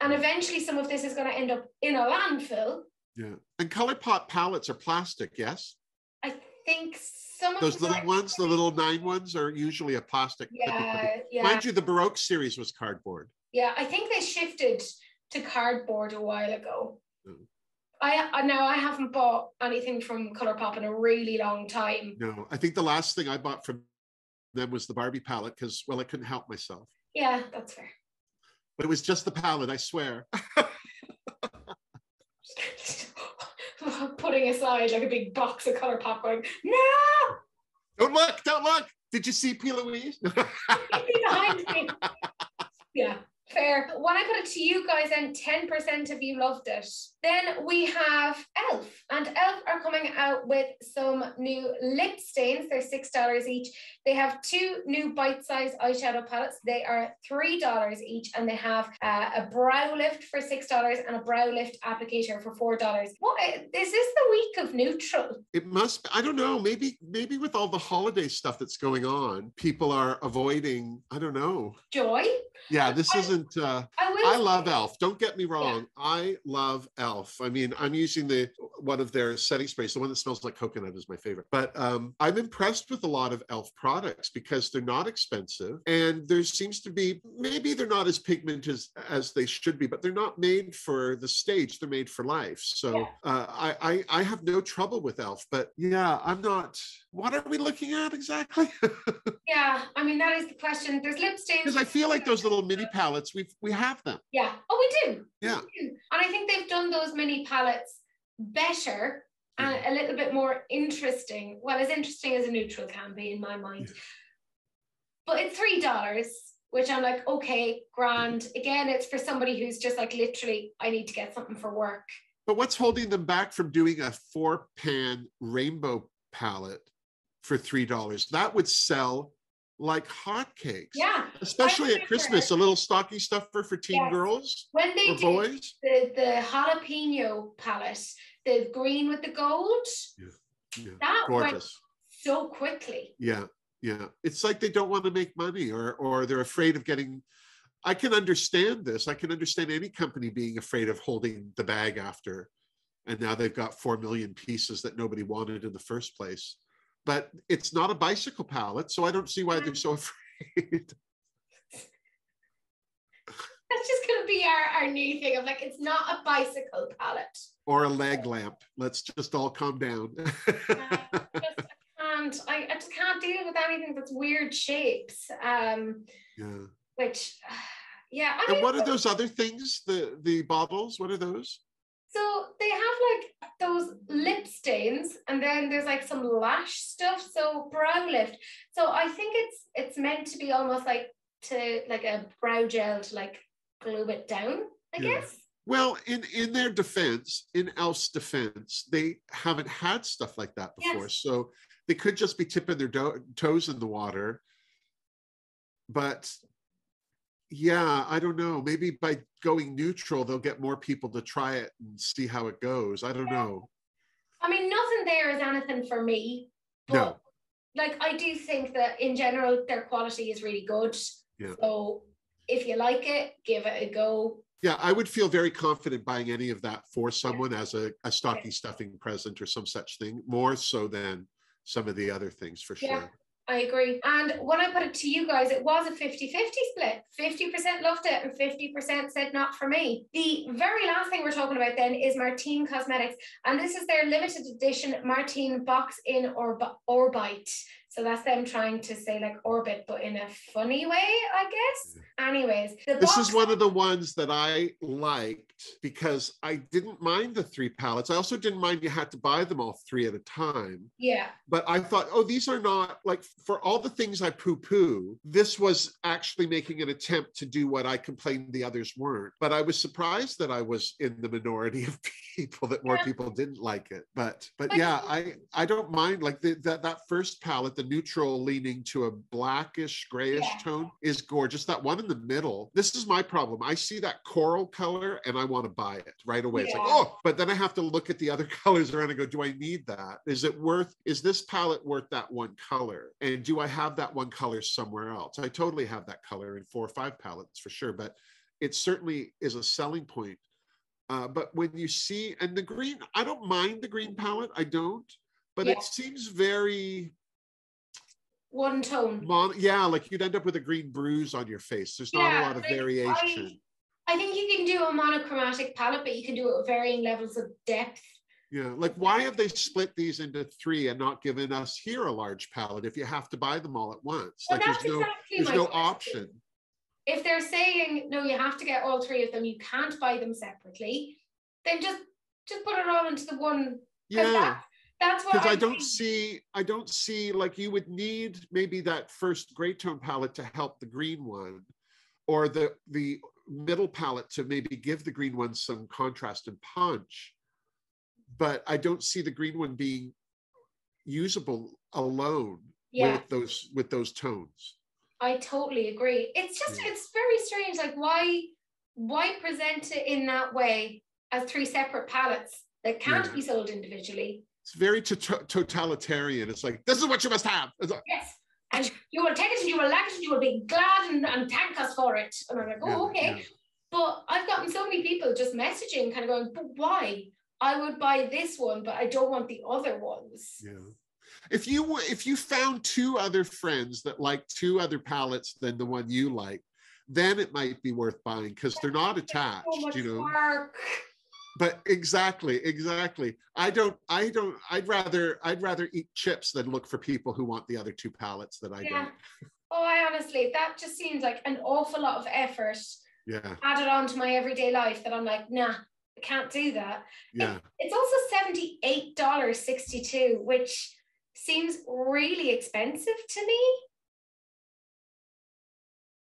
and eventually some of this is going to end up in a landfill. Yeah, and Colourpop palettes are plastic, yes? I think some of those little ones, the little 9 ones, are usually a plastic. Yeah. Mind you, the Baroque series was cardboard. Yeah, I think they shifted to cardboard a while ago. I haven't bought anything from Colourpop in a really long time. No, I think the last thing I bought from then was the Barbie palette because, well, I couldn't help myself. Yeah, that's fair. But it was just the palette, I swear. Putting aside like a big box of Colourpop going, no! Don't look, don't look. Did you see P. Louise? Behind me. Yeah. Fair. When I put it to you guys, then 10% of you loved it. Then we have Elf, and Elf are coming out with some new lip stains. They're $6 each. They have 2 new bite-sized eyeshadow palettes. They are $3 each, and they have a brow lift for $6 and a brow lift applicator for $4. What is this, the week of neutral? It must be, I don't know, maybe with all the holiday stuff that's going on, people are avoiding, I don't know. Joy? Yeah, this isn't, I love Elf. Don't get me wrong. Yeah. I love Elf. I mean, I'm using one of their setting sprays. The one that smells like coconut is my favorite. But I'm impressed with a lot of Elf products because they're not expensive. And there seems to be, maybe they're not as pigmented as they should be, but they're not made for the stage. They're made for life. So I have no trouble with Elf. But yeah, I'm not, what are we looking at exactly? Yeah, I mean, that is the question. There's lip stains. Because I feel like those little mini palettes, we have them. Yeah. Oh, we do. Yeah. We do. And I think they've done those mini palettes better and a little bit more interesting. Well, as interesting as a neutral can be in my mind. Yeah. But it's $3, which I'm like, okay, grand. Again, it's for somebody who's just like, literally, I need to get something for work. But what's holding them back from doing a 4-pan rainbow palette for $3? That would sell like hotcakes. Yeah. Especially at Christmas, a little stocking stuffer for teen girls when they or boys. The jalapeno palette, the green with the gold. Yeah. That gorgeous. Went so quickly. Yeah. It's like they don't want to make money or they're afraid of getting. I can understand this. I can understand any company being afraid of holding the bag after. And now they've got 4 million pieces that nobody wanted in the first place. But it's not a bicycle palette, so I don't see why they're so afraid. That's just going to be our new thing of like, it's not a bicycle palette. Or a leg lamp. Let's just all calm down. I just can't deal with anything that's weird shapes. Which, yeah. And what are those other things? The bottles, what are those? So they have like those lip stains, and then there's like some lash stuff, so brow lift. So I think it's meant to be almost like a brow gel to like glue it down, I guess. Well, in their defense, in Elf's defense, they haven't had stuff like that before. Yes. So they could just be tipping their toes in the water. But yeah, I don't know. Maybe by going neutral, they'll get more people to try it and see how it goes. I don't know. I mean, nothing there is anything for me. But no. Like, I do think that in general, their quality is really good. Yeah. So if you like it, give it a go. Yeah, I would feel very confident buying any of that for someone as a stocking stuffing present or some such thing, more so than some of the other things for sure. I agree. And when I put it to you guys, it was a 50-50 split. 50% loved it and 50% said not for me. The very last thing we're talking about then is Martine Cosmetics. And this is their limited edition Martine Box in Orbite. So that's them trying to say like orbit, but in a funny way, I guess. Anyways. This is one of the ones that I liked because I didn't mind the 3 palettes. I also didn't mind you had to buy them all 3 at a time. Yeah. But I thought, oh, these are not, like, for all the things I poo-poo, this was actually making an attempt to do what I complained the others weren't. But I was surprised that I was in the minority of people, that more people didn't like it. But yeah, I don't mind, like that first palette, the neutral leaning to a blackish grayish tone is gorgeous. That one in the middle, this is my problem. I see that coral color and I want to buy it right away. It's like, oh, but then I have to look at the other colors around and go, do I need that? Is this palette worth that one color? And do I have that one color somewhere else? I totally have that color in 4 or 5 palettes for sure, but it certainly is a selling point. But when you see, and the green, I don't mind the green palette, I don't, but it seems very one tone. Like you'd end up with a green bruise on your face. There's not a lot of variation. I think you can do a monochromatic palette, but you can do it with varying levels of depth. Yeah, like why have they split these into 3 and not given us here a large palette if you have to buy them all at once? Well, Like that's exactly there's my no question. option. If they're saying no, you have to get all 3 of them, you can't buy them separately, then just put it all into the one. Yeah. That's what because I don't see like you would need maybe that first gray tone palette to help the green one, or the middle palette to maybe give the green one some contrast and punch. But I don't see the green one being usable alone with those tones. I totally agree. It's just it's very strange. Like why present it in that way as 3 separate palettes that can't be sold individually? It's very totalitarian. It's like, this is what you must have. Like, yes. And you will take it and you will like it and you will be glad and thank us for it. And I'm like, oh, okay. Yeah. But I've gotten so many people just messaging, kind of going, but why? I would buy this one, but I don't want the other ones. Yeah. If you found 2 other friends that like 2 other palettes than the one you like, then it might be worth buying because they're not attached, so much work. But exactly. I'd rather eat chips than look for people who want the other 2 palettes that I don't. Oh, I honestly, that just seems like an awful lot of effort. Yeah. Added on to my everyday life that I'm like, nah, I can't do that. Yeah. It's also $78.62, which seems really expensive to me.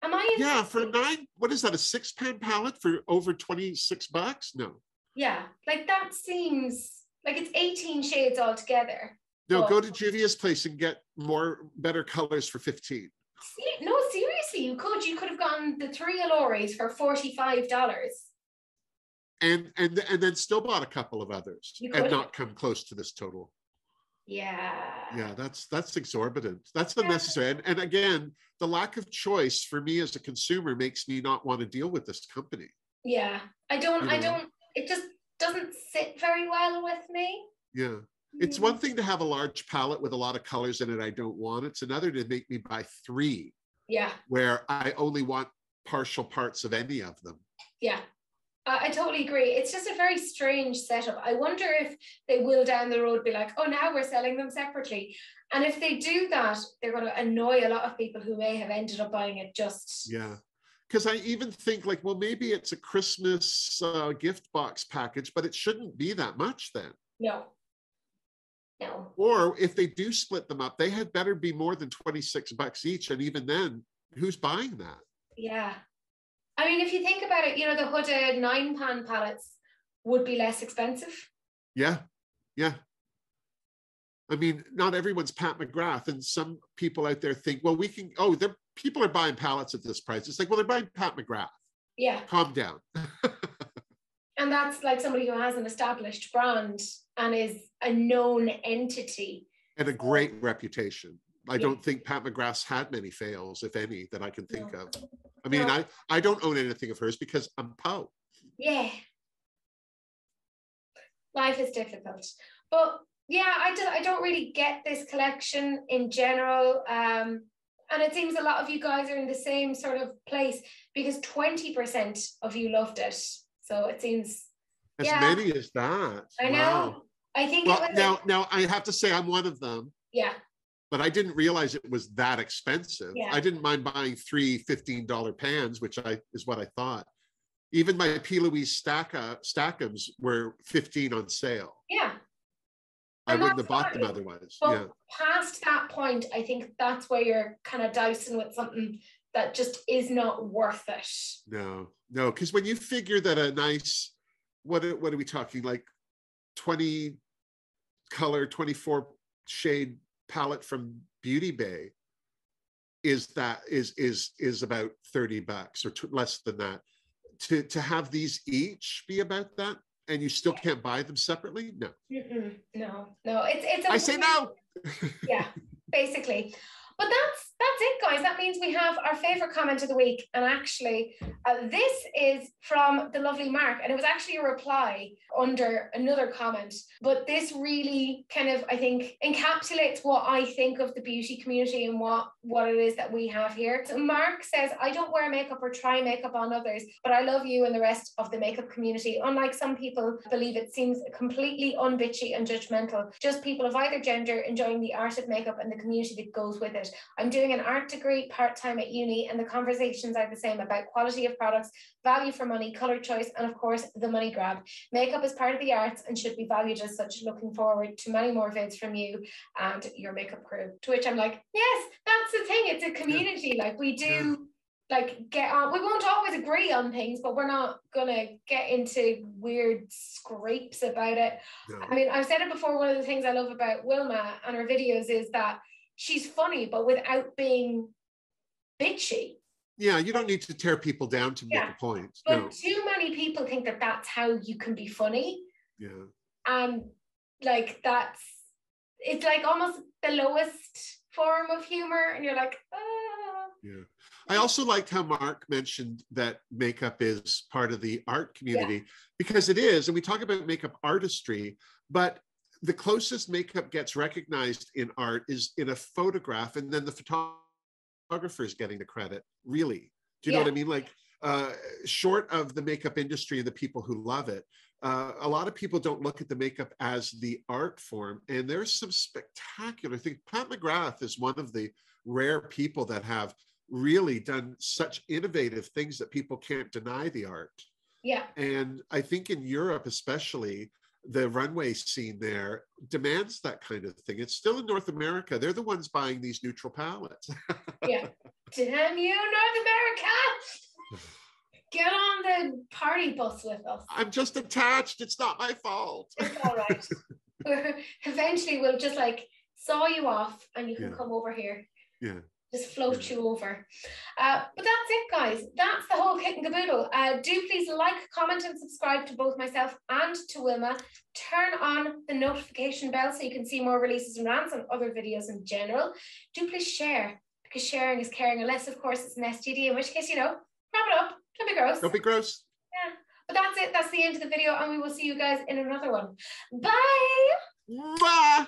Am I? Yeah, for 9, what is that, a 6-pan palette for over $26? No. Yeah, like that seems like it's 18 shades altogether. No, go to Olivias Place and get better colors for 15. No, seriously, you could have gotten the 3 Aloris for $45. And then still bought a couple of others and not come close to this total. Yeah, that's exorbitant. That's unnecessary. And again, the lack of choice for me as a consumer makes me not want to deal with this company. Yeah, I don't it just doesn't sit very well with me. Yeah, it's one thing to have a large palette with a lot of colors in it I don't want. It's another to make me buy 3. Yeah, where I only want partial parts of any of them. Yeah, I totally agree. It's just a very strange setup. I wonder if they will down the road be like, oh, now we're selling them separately. And if they do that, they're going to annoy a lot of people who may have ended up buying it just. Yeah. Because I even think like, well, maybe it's a Christmas gift box package, but it shouldn't be that much then. No. Or if they do split them up, they had better be more than $26 each. And even then, who's buying that? Yeah. I mean, if you think about it, the hooded 9-pan palettes would be less expensive. Yeah. I mean, not everyone's Pat McGrath, and some people out there think, well, we can, people are buying palettes at this price. It's like, well, they're buying Pat McGrath. Yeah. Calm down. And that's like somebody who has an established brand and is a known entity. And a great reputation. I don't think Pat McGrath's had many fails, if any, that I can think of. I mean, I don't own anything of hers because I'm Poe. Yeah. Life is difficult. But yeah, I don't really get this collection in general. And it seems a lot of you guys are in the same sort of place because 20% of you loved it. So it seems as many as that. I know. Wow. I think now I have to say I'm one of them. Yeah. But I didn't realize it was that expensive. Yeah. I didn't mind buying 3 $15 pans, which is what I thought. Even my P. Louise Stackums were 15 on sale. Yeah. I wouldn't have bought them otherwise. But past that point, I think that's where you're kind of dousing with something that just is not worth it. No, because when you figure that a nice, what are we talking, like 20 color, 24 shade palette from Beauty Bay is about $30 or less than that. To have these each be about that, and you still can't buy them separately? No. No. It's. I say no. Yeah, basically. But that's it, guys. That means we have our favorite comment of the week. And actually, this is from the lovely Mark. And it was actually a reply under another comment. But this really kind of, I think, encapsulates what I think of the beauty community and what it is that we have here. So Mark says, I don't wear makeup or try makeup on others, but I love you and the rest of the makeup community. Unlike some people believe, it seems completely unbitchy and judgmental. Just people of either gender enjoying the art of makeup and the community that goes with it. I'm doing an art degree part-time at uni, and the conversations are the same about quality of products, value for money, colour choice, and of course the money grab. Makeup is part of the arts and should be valued as such. Looking forward to many more vids from you and your makeup crew. To which I'm like, yes, that's the thing, it's a community. Like, we do like get on, we won't always agree on things, but we're not gonna get into weird scrapes about it. I mean, I've said it before, one of the things I love about Wilma and her videos is that she's funny, but without being bitchy. Yeah, you don't need to tear people down to make a point. But too many people think that that's how you can be funny. Yeah. And like, it's like almost the lowest form of humor, and you're like, ah. Yeah. I also liked how Mark mentioned that makeup is part of the art community, because it is. And we talk about makeup artistry, but the closest makeup gets recognized in art is in a photograph, and then the photographer is getting the credit, really. Do you know what I mean? Like, short of the makeup industry and the people who love it, a lot of people don't look at the makeup as the art form. And there's some spectacular things. Pat McGrath is one of the rare people that have really done such innovative things that people can't deny the art. Yeah. And I think in Europe, especially, the runway scene there demands that kind of thing. It's still in North America. They're the ones buying these neutral palettes. Yeah. Damn you, North America. Get on the party bus with us. I'm just attached. It's not my fault. It's all right. Eventually we'll just like saw you off and you can come over here. Yeah. Just float you over. But that's it, guys. That's the whole kit and caboodle. Do please like, comment, and subscribe to both myself and to Wilma. Turn on the notification bell so you can see more releases and rants and other videos in general. Do please share, because sharing is caring, unless, of course, it's an STD, in which case, you know, wrap it up. Don't be gross. Don't be gross. Yeah. But that's it. That's the end of the video, and we will see you guys in another one. Bye. Bye.